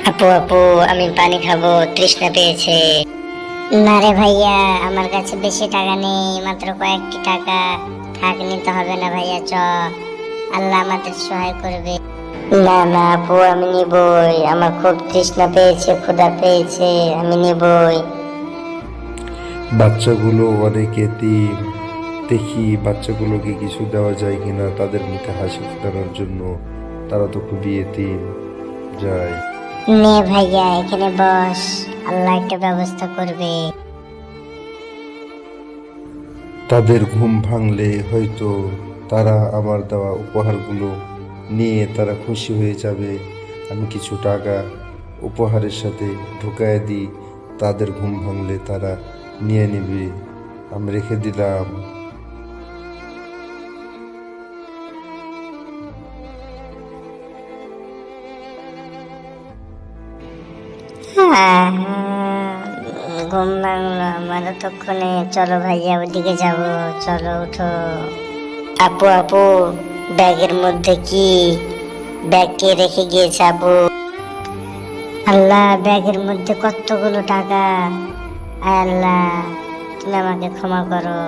আপু আপু, আমি পানি খাবো, তৃষ্ণা পেয়েছে। না রে ভাইয়া, আমার কাছে বেশি টাকা নেই, মাত্র কয়েকটি টাকা। থাক, নিতে হবে না ভাইয়া, আল্লাহ আমাদের সহায় করবে। না না আপু, আমি নিবই, আমার খুব তৃষ্ণা পেয়েছে, ক্ষুধা পেয়েছে, আমি নিবই। বাচ্চাগুলো অনেক এতিম। দেখি বাচ্চাগুলোকে কিছু দেওয়া যায় কিনা তাদের মুখে হাসি ফোটানোর জন্য। তারা তো খুবই এতিম। যাই। নে ভাইয়া, এখানে বস, আল্লাহ একটা ব্যবস্থা করবে। তাদের ঘুম ভাঙলে হয়তো তারা আমার দেওয়া উপহারগুলো নিয়ে তারা খুশি হয়ে যাবে। আমি কিছু টাকা উপহারের সাথে ঢুকায় দিই, তাদের ঘুম ভাঙলে তারা নিয়ে নেবে। আমি রেখে দিলাম। ঘুম ভাঙলো আমার তক্ষণে। চলো ভাইয়া, ওদিকে যাব, চলো উঠো। আপু আপু, ব্যাগের মধ্যে কি? ব্যাগকে রেখে গিয়েছে আপু। আল্লাহ, ব্যাগের মধ্যে কতগুলো টাকা! আয় আল্লাহ, তুমি আমাকে ক্ষমা করো।